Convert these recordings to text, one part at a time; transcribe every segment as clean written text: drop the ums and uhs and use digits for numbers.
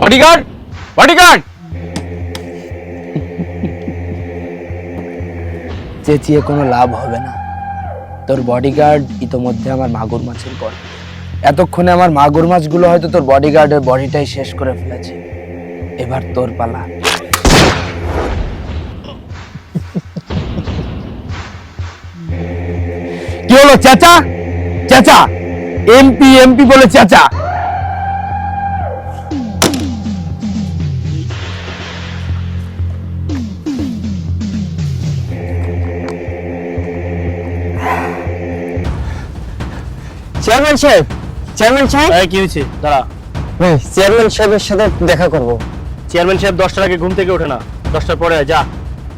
Bodyguard, bodyguard. চেঁচিয়ে কোনো লাভ হবে না। তোর বডিগার্ড ইতোমধ্যে আমার মাগুর মাছের পর। এতক্ষণে আমার মাগুর মাছগুলো হয়তো তোর বডিগার্ডের বডিটাই শেষ করে ফেলেছে। এবার তোর পালা। কি হলো চাচা? চাচা এমপি এমপি বলে চাচা। চেয়ারম্যান সাহেব, চেয়ারম্যান সাহেব, কি হয়েছে? দাঁড়া। চেয়ারম্যান সাহেবের সাথে দেখা করব। চেয়ারম্যান সাহেব 10টার আগে ঘুম থেকে ওঠে না, 10টার পরে যা।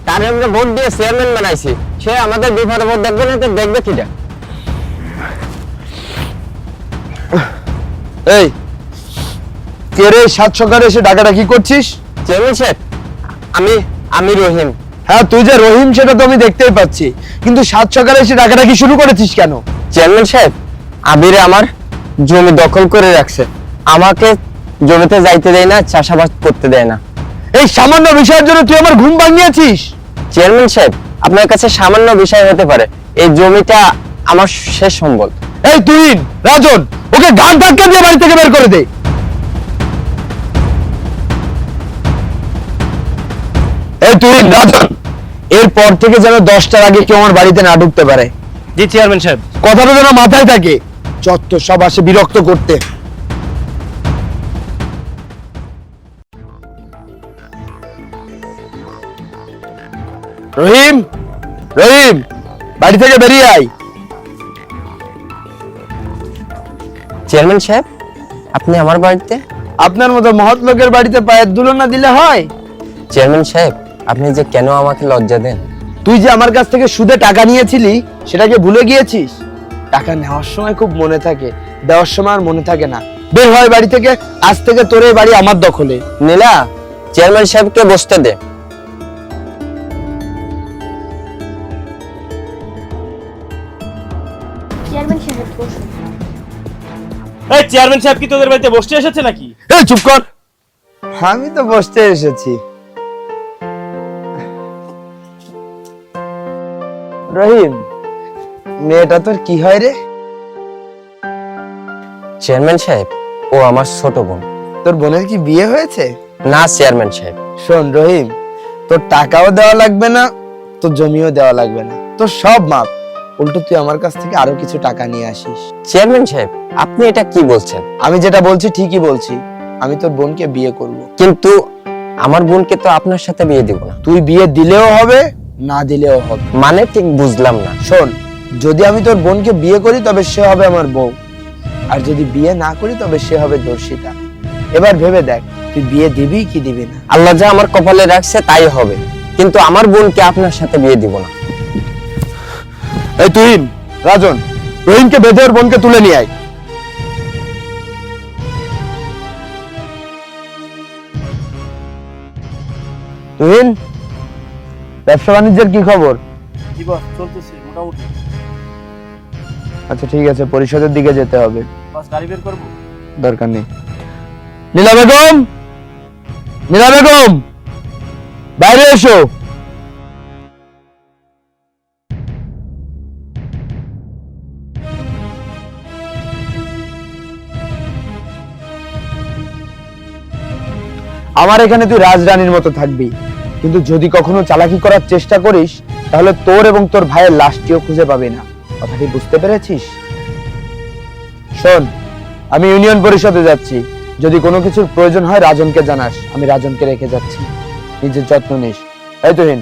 তারে আমরা ভোট দিয়ে চেয়ারম্যান বানাইছি, সে আমাদের বিপদে ভোট দেখবে না তো দেখবে কিটা? এই কে রে, সাত সকালে এসে ডাকাডাকি করছিস? চেয়ারম্যান সাহেব, আমি রহিম। হ্যাঁ তুই যে রহিম সেটা তো আমি দেখতেই পাচ্ছি, কিন্তু সাত সকালে এসে ডাকাডাকি শুরু করেছিস কেন? চেয়ারম্যান সাহেব, আবিরে আমার জমি দখল করে রাখছে, আমাকে জমিতে যাইতে দেয় না, চাষাবাদ করতে দেয় না। এই সামান্য বিষয়ের জন্য তুই আমার ঘুম ভাঙিয়েছিস? চেয়ারম্যান সাহেব, আপনার কাছে সামান্য বিষয় হতে পারে, এই জমিটা আমার শেষ সম্বল। এই তুই রাজন, ওকে গান ধাক্কা দিয়ে বাড়ি থেকে বের করে দে। এই তুই রাজন, এরপর থেকে যেন 10টার আগে কেউ আমার বাড়িতে না ঢুকতে পারে। জি চেয়ারম্যান সাহেব। কথাটা যেন মাথায় থাকে। যত সব আসে বিরক্ত করতে। রহিম, রহিম, বাড়ি থেকে বেরিয়ে আয়। চেয়ারম্যান সাহেব, আপনি আমার বাড়িতে? আপনার মতো মহৎ লোকের বাড়িতে পায়ের ধুলো না দিলে হয়? চেয়ারম্যান সাহেব, আপনি যে কেন আমাকে লজ্জা দেন? তুই যে আমার কাছ থেকে সুদে টাকা নিয়েছিলি সেটাকে ভুলে গিয়েছিস? টাকা নেওয়ার সময় খুব মনে থাকে, দেওয়ার সময় আর মনে থাকে না। বের হয় বাড়ি থেকে, আজ থেকে তোর এই বাড়ি আমার দখলে। নীলা, চেয়ারম্যান সাহেবকে বসতে দে। চেয়ারম্যান সাহেব বসুন। এই চেয়ারম্যান সাহেব কি তোদের বাড়িতে বসতে এসেছে নাকি? এই চুপ কর, আমি তো বসতে এসেছি। রহিম, মেয়েটা তোর কি হয় রে? চেয়ারম্যান সাহেব, ও আমার ছোট বোন। তোর বোনের কি বিয়ে হয়েছে? না চেয়ারম্যান সাহেব। শোন রহিম, তোর টাকাও দেওয়া লাগবে না, তোর জমিও দেওয়া লাগবে না, তোর সব মাপ। উল্টো তুই আমার কাছ থেকে আরো কিছু টাকা নিয়ে আসিস। চেয়ারম্যান সাহেব, আপনি এটা কি বলছেন? আমি যেটা বলছি ঠিকই বলছি। আমি তোর বোনকে বিয়ে করব। কিন্তু আমার বোনকে তো আপনার সাথে বিয়ে দিব না। তুই বিয়ে দিলেও হবে, না দিলেও হবে। মানে ঠিক বুঝলাম না। শোন, যদি আমি তোর বোনকে বিয়ে করি তবে সে হবে আমার বউ, আর যদি বিয়ে না করি তবে সে হবে দর্শিতা। এবার ভেবে দেখ, তুই বিয়ে দিবি কি দিবি না? আল্লাহ যা আমার কপালে রাখছে তাই হবে, কিন্তু আমার বোনকে আপনার সাথে বিয়ে দিব না। এই তুই রাজন, রহিমকে বেঁধে ওর বোনকে তুলে নিয়ে আয়। তুহিন, ব্যবসা বাণিজ্যের কি খবর? জি বস, চলতেছে মোটামুটি। আচ্ছা ঠিক আছে, পরিষদের দিকে যেতে হবে। বাস গাড়ি বের করব? দরকার নেই। নীলা বেগম, নীলা বেগম, বাইরে এসো। আমার এখানে তুই রাজরানীর মতো থাকবি, কিন্তু যদি কখনো চালাকি করার চেষ্টা করিস তাহলে তোর এবং তোর ভাইয়ের লাশটিও খুঁজে পাবি না। কথাটি বুঝতে পেরেছিস? শোন, আমি ইউনিয়ন পরিষদে যাচ্ছি, যদি কোনো কিছুর প্রয়োজন হয় রাজনকে জানাস, আমি রাজনকে রেখে যাচ্ছি। নিজের যত্ন নিস। এই তুহিন,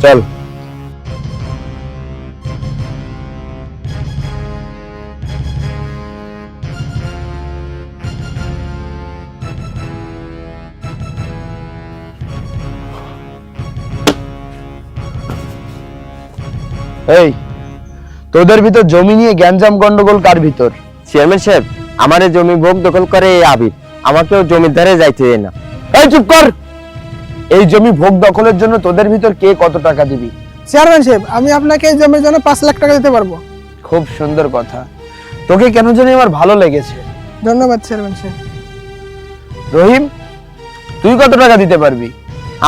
চল। এই তোদের ভিতর জমি নিয়ে গ্যাঞ্জাম গন্ডগোল কার ভিতর? চেয়ারম্যান সাহেব, আমার এই জমি ভোগ দখল করে এই আবির, আমাকেও জমিদারে যাইতে দেয় না। এই চুপ কর। এই জমি ভোগ দখলের জন্য তোদের ভিতর কে কত টাকা দিবি? চেয়ারম্যান সাহেব, আমি আপনাকে এই জমির জন্য 5 লাখ টাকা দিতে পারবো। খুব সুন্দর কথা, তোকে কেন জানি আমার ভালো লেগেছে। ধন্যবাদ চেয়ারম্যান সাহেব। রহিম, তুই কত টাকা দিতে পারবি?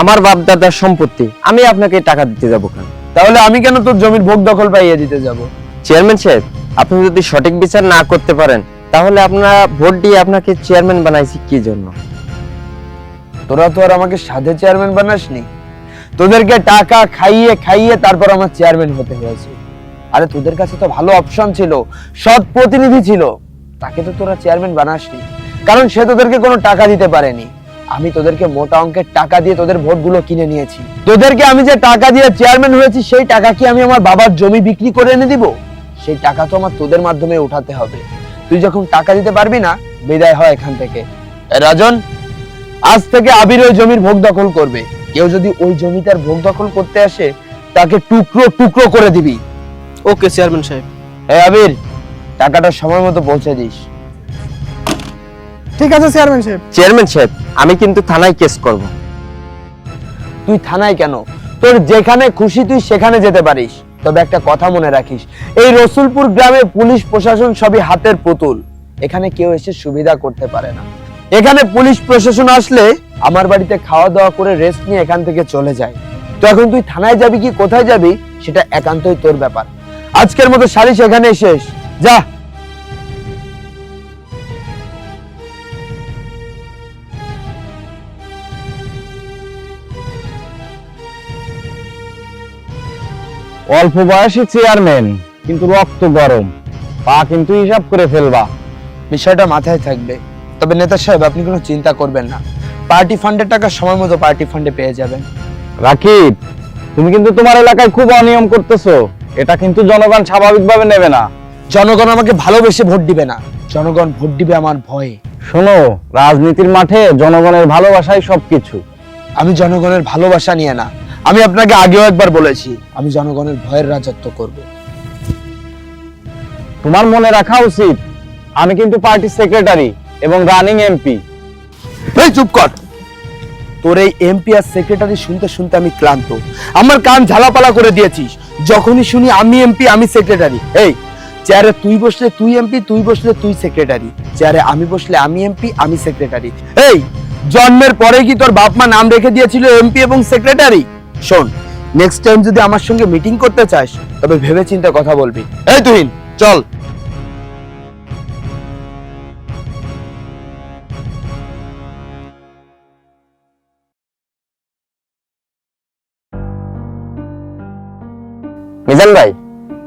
আমার বাপ দাদার সম্পত্তি, আমি আপনাকে টাকা দিতে যাব কেন? তাহলে আমি কেন তোর জমির ভোগ দখল পাইয়ে দিতে যাব? চেয়ারম্যান সাহেব, আপনি যদি সঠিক বিচার না করতে পারেন তাহলে আপনারা ভোট দিয়ে আপনাকে চেয়ারম্যান বানাইছি কি জন্য? তোরা তো আর আমাকে সাধে চেয়ারম্যান বানাসনি, তোদেরকে টাকা খাইয়ে খাইয়ে তারপর আমার চেয়ারম্যান হতে হয়েছে। আরে তোদের কাছে তো ভালো অপশন ছিল, সৎ প্রতিনিধি ছিল, তাকে তো তোরা চেয়ারম্যান বানাসনি, কারণ সে তোদেরকে কোনো টাকা দিতে পারেনি। আমি তোদেরকে মোটা অঙ্কের টাকা দিয়ে তোদের ভোটগুলো কিনে নিয়েছি। তোদেরকে আমি যে টাকা দিয়ে চেয়ারম্যান হয়েছি, সেই টাকা কি আমি আমার বাবার জমি বিক্রি করে এনে দিব? সেই টাকা তো আমার তোদের মাধ্যমে উঠাতে হবে। তুই যখন টাকা দিতে পারবি না, বিদায় হয় এখান থেকে। রাজন, আজ থেকে আবির ওই জমির ভোগ দখল করবে। কেউ যদি ওই জমিটার ভোগ দখল করতে আসে, তাকে টুকরো টুকরো করে দিবি। ওকে চেয়ারম্যান সাহেব। এই আবির, টাকাটা সময় মতো পৌঁছে দিস। ঠিক আছে চেয়ারম্যান সাহেব। চেয়ারম্যান সাহেব, আমি কিন্তু থানায় কেস করব। তুই থানায় কেন? তোর যেখানে খুশি তুই সেখানে যেতে পারিস, তবে একটা কথা মনে রাখিস, এই রসুলপুর গ্রামে পুলিশ প্রশাসন সবই হাতের পুতুল। এখানে কেউ এসে সুবিধা করতে পারে না। এখানে পুলিশ প্রশাসন আসলে আমার বাড়িতে খাওয়া দাওয়া করে রেস্ট নিয়ে এখান থেকে চলে যায়। তো এখন তুই থানায় যাবি কি কোথায় যাবি সেটা একান্তই তোর ব্যাপার। আজকের মতো সালিশ এখানে শেষ, যা। অল্প বয়সী চেয়ারম্যান, কিন্তু রক্ত গরম, পা কিন্তু হিসাব করে ফেলবা। বিষয়টা মাথায় থাকবে। তবে নেতা সাহেব, আপনি কোনো চিন্তা করবেন না, পার্টি ফান্ডের টাকা সময় মতো পার্টি ফান্ডে পেয়ে যাবেন। রাকিব, তুমি কিন্তু তোমার এলাকায় খুব অনিয়ম করতেছো, এটা কিন্তু জনগণ স্বাভাবিকভাবে নেবে না। জনগণ আমাকে ভালোবেসে ভোট দিবে না, জনগণ ভোট দিবে আমার ভয়ে। শোনো, রাজনীতির মাঠে জনগণের ভালোবাসাই সবকিছু। আমি জনগণের ভালোবাসা নিয়ে না, আমি আপনাকে আগেও একবার বলেছি, আমি জনগণের ভয়ের রাজত্ব করব। তোমার মনে রাখা উচিত, আমি কিন্তু পার্টি সেক্রেটারি এবং রানিং এমপি। এই চুপ কর, তোর এই এমপি আর সেক্রেটারি শুনতে শুনতে আমি ক্লান্ত। আমার কান ঝালাপালা করে দিয়েছিস। যখনই শুনি আমি এমপি আমি সেক্রেটারি, এই চেয়ারে তুই বসলে তুই এমপি, তুই বসলে তুই সেক্রেটারি, চেয়ারে আমি বসলে আমি এমপি আমি সেক্রেটারি। এই জন্মের পরে কি তোর বাপ মা নাম রেখে দিয়েছিল এমপি এবং সেক্রেটারি? শোন, নেক্সট টাইম যদি আমার সঙ্গে মিটিং করতে চাস, তবে ভেবেচিন্তে কথা বলবি। এই তুহিন, চল। মিজান ভাই,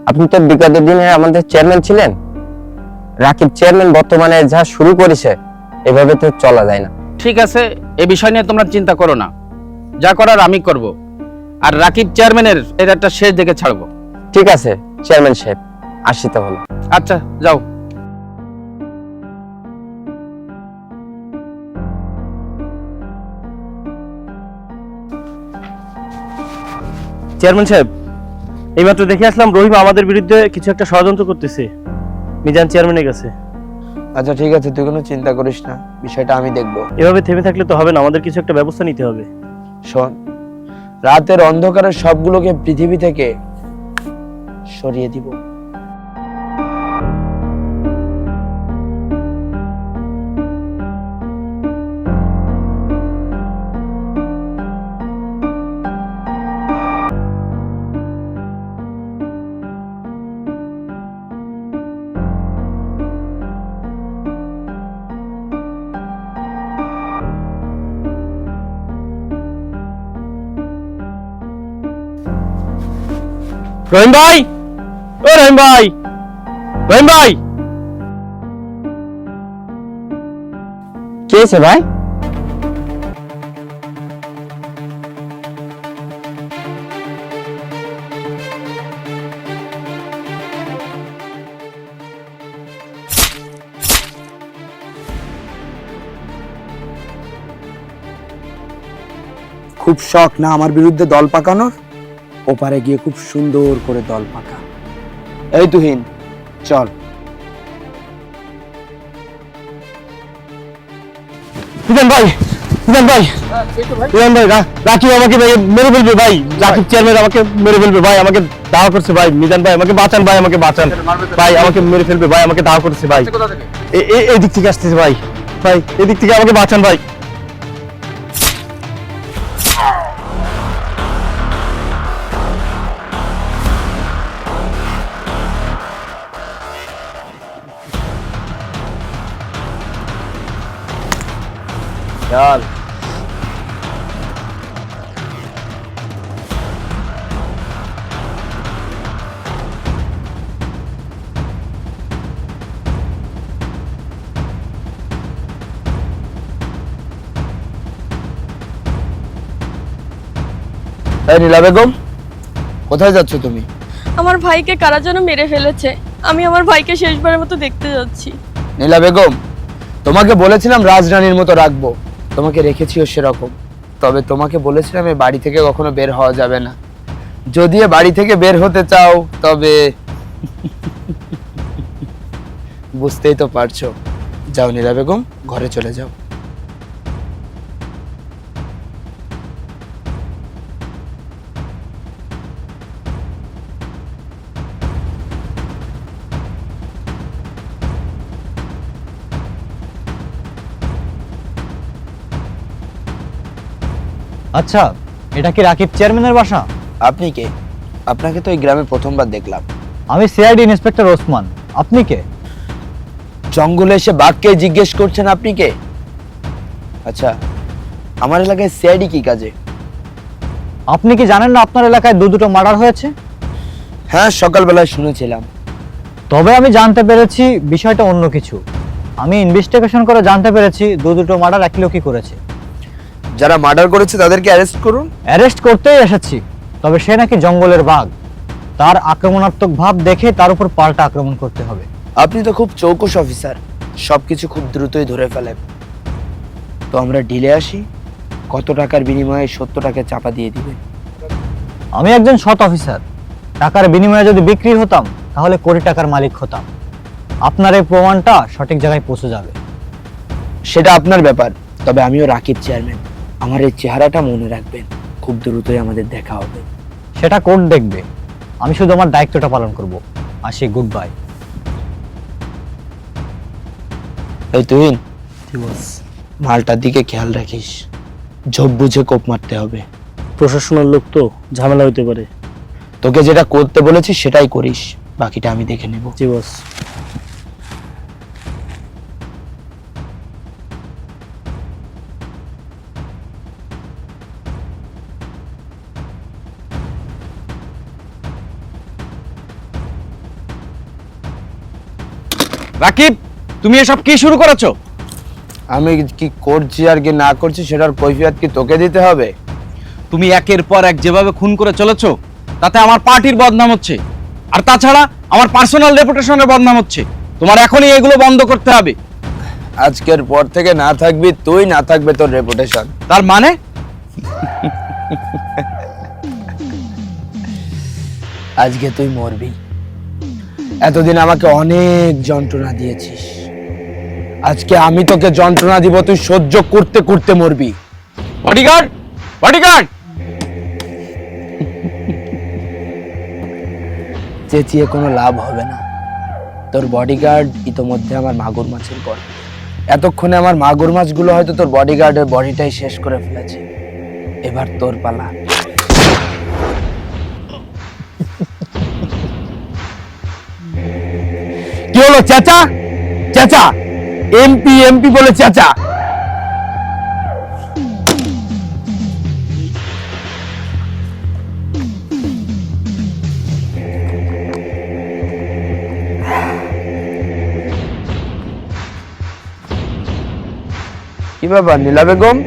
আপনি তো বিগত দিনে আমাদের চেয়ারম্যান ছিলেন। রাকিব চেয়ারম্যান বর্তমানে যা শুরু করেছে, এভাবে তো চলা যায় না। ঠিক আছে, এই বিষয় নিয়ে তোমরা চিন্তা করো না, যা করার আমি করব। আর রাকিব চেয়ারম্যানের এর একটা শেষ দেখে ছাড়বো। ঠিক আছে চেয়ারম্যান সাহেব, আসি তাহলে। আচ্ছা, যাও। চেয়ারম্যান সাহেব, এইমাত্র দেখে আসলাম রহিম আমাদের বিরুদ্ধে কিছু একটা ষড়যন্ত্র করতেছে মিজান চেয়ারম্যানের কাছে। আচ্ছা ঠিক আছে, তুই কোনো চিন্তা করিস না, বিষয়টা আমি দেখব। এভাবে থেমে থাকলে তো হবে না, আমাদের কিছু একটা ব্যবস্থা নিতে হবে। শোন, রাতের অন্ধকারের সবগুলোকে পৃথিবী থেকে সরিয়ে দিব। রহিম ভাই, ও রহিম ভাই, রহিম ভাই। কি হয়েছে ভাই? খুব শখ না আমার বিরুদ্ধে দল পাকানোর? ওপারে গিয়ে খুব সুন্দর করে দল পাকা। এই তুহিন, চল। মিজান ভাই, মিজান ভাই, মিজান ভাই, রাকিব আমাকে মেরে ফেলবে ভাই, রাকিব চেয়ারম্যান আমাকে মেরে ফেলবে ভাই, আমাকে দাওয়া করছে ভাই। মিজান ভাই আমাকে বাঁচান ভাই, আমাকে বাঁচান ভাই, আমাকে মেরে ফেলবে ভাই, আমাকে দাওয়া করছে ভাই। এই দিক থেকে আসতেছে ভাই। ভাই এদিক থেকে আমাকে বাঁচান ভাই। চল এই নীলা বেগম, কোথায় যাচ্ছ তুমি? আমার ভাইকে কারা যেন মেরে ফেলেছে, আমি আমার ভাইকে শেষবারের মতো দেখতে যাচ্ছি। নীলা বেগম, তোমাকে বলেছিলাম রাজরানীর মতো রাখবো, তোমাকে রেখেছিও সেরকম। তবে তোমাকে বলেছিলাম এই বাড়ি থেকে কখনো বের হওয়া যাবে না। যদি এ বাড়ি থেকে বের হতে চাও তবে বুঝতেই তো পারছো। যাও নীলা বেগম, ঘরে চলে যাও। আচ্ছা, এটা কি রাকিব চেয়ারম্যানের বাসা? আপনি কে? আপনাকে তো এই গ্রামে প্রথমবার দেখলাম। আমি সিআইডি ইন্সপেক্টর ওসমান। আপনি কে? জঙ্গলে এসে বাঘকে জিজ্ঞেস করছেন আপনি কে? আচ্ছা, আমার এলাকায় সিআইডি কি কাজে? আপনি কি জানেন না আপনার এলাকায় দুটো মার্ডার হয়েছে? হ্যাঁ, সকালবেলায় শুনেছিলাম। তবে আমি জানতে পেরেছি বিষয়টা অন্য কিছু। আমি ইনভেস্টিগেশন করে জানতে পেরেছি দুটো মার্ডার একই লোকই করেছে। যারা মার্ডার করেছে তাদেরকে অ্যারেস্ট করুন। অ্যারেস্ট করতেই এসেছি, তবে সে নাকি জঙ্গলের বাঘ। তার আক্রমণাত্মক ভাব দেখে তার উপর পাল্টা আক্রমণ করতে হবে। আপনি তো খুব চৌকস অফিসার, সবকিছু খুব দ্রুতই ধরে ফেলেন। তো আমরা ডিলে আসি, কত টাকার বিনিময়ে 70 টাকা চাপা দিয়ে দিবেন? আমি একজন সৎ অফিসার। টাকার বিনিময়ে যদি বিক্রি হতাম তাহলে কোটি টাকার মালিক হতাম। আপনার এই প্রমাণটা সঠিক জায়গায় পৌঁছে যাবে। সেটা আপনার ব্যাপার, তবে আমিও রাকিব চেয়ারম্যান। আমার এই চেহারাটা মনে রাখবেন, খুব দ্রুতই আমাদের দেখা হবে। সেটা কোর্ট দেখবে। আমি শুধু আমার দায়িত্বটা পালন করব। আসি, গুড বাই। এই তুহিন, মালটার দিকে খেয়াল রাখিস, ঝোপ বুঝে কোপ মারতে হবে। প্রশাসনের লোক তো ঝামেলা হতে পারে। তোকে যেটা করতে বলেছি সেটাই করিস, বাকিটা আমি দেখে নেব। জি বস। রাকিব, তুমি এসব কি শুরু করেছো? আমি কি করছি আর কি না করছি সেটার কৈফিয়ত কি তোকে দিতে হবে? তুমি একের পর এক যেভাবে খুন করে চলেছো, তাতে আমার পার্টির বদনাম হচ্ছে, আর তাছাড়া আমার পার্সোনাল রেপুটেশনের বদনাম হচ্ছে। তোমার এখনই এগুলো বন্ধ করতে হবে। আজকের পর থেকে না থাকবি তুই, না থাকবে তোর রেপুটেশন। তার মানে? আজকে তুই মরবি। এতদিন আমাকে অনেক যন্ত্রণা দিয়েছিস, আজকে আমি তোকে যন্ত্রণা দিব, তুই সহ্য করতে করতে মরবি। Bodyguard, bodyguard! চেঁচিয়ে কোনো লাভ হবে না। তোর বডিগার্ড ইতোমধ্যে আমার মাগুর মাছের গড়। এতক্ষণে আমার মাগুর মাছগুলো হয়তো তোর বডিগার্ডের বডিটাই শেষ করে ফেলেছে। এবার তোর পালা। কি হলো চাচা? চাচা এমপি এমপি বলে চাচা। কি ব্যাপার নীলা বেগম,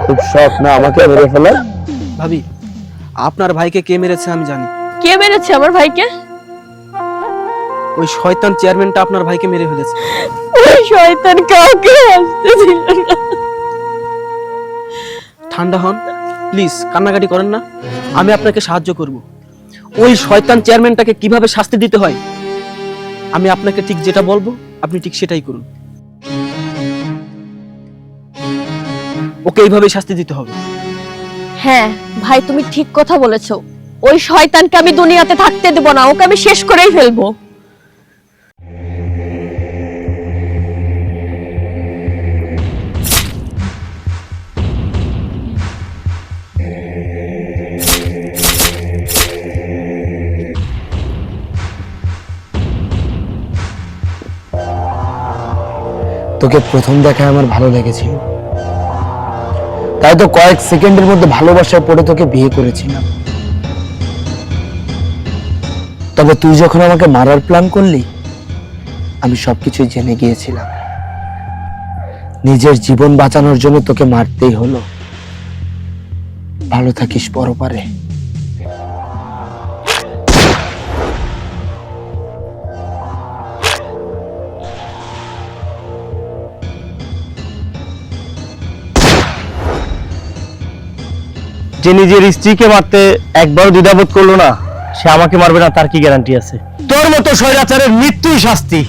খুব শখ না আমাকে মেরে ফেলার? ভাবি, আপনার ভাইকে কে মেরেছে আমি জানি। কে মেরেছে আমার ভাইকে? ওই শয়তান চেয়ারম্যানটা আপনার ভাইকে মেরে ফেলেছে। ওই শয়তান কাউকে আসতে দিল না। ঠান্ডা হন প্লিজ, কান্নাকাটি করেন না। আমি আপনাকে সাহায্য করব। ওই শয়তান চেয়ারম্যানটাকে কিভাবে শাস্তি দিতে হয় আমি আপনাকে ঠিক যেটা বলবো আপনি ঠিক সেটাই করুন। ওকে এইভাবেই শাস্তি দিতে হবে। হ্যাঁ ভাই, তুমি ঠিক কথা বলেছো। ওই শয়তানকে আমি দুনিয়াতে থাকতে দেব না, ওকে আমি শেষ করেই ফেলবো। তোকে প্রথম দেখায় আমার ভালো লেগেছিল, তাই তো কয়েক সেকেন্ডের মধ্যে ভালোবাসায় পড়ে তোকে বিয়ে করেছিলাম। তবে তুই যখন আমাকে মারার প্ল্যান করলি, আমি সবকিছু জেনে গিয়েছিলাম। নিজের জীবন বাঁচানোর জন্য তোকে মারতেই হলো। ভালো থাকিস পরপারে। যে নিজের স্ত্রীকে মারতে একবারও দ্বিধাবোধ করলো না, সে আমাকে মারবে না তার কি গ্যারান্টি আছে? তোর মতো স্বৈরাচারের মৃত্যুই শাস্তি।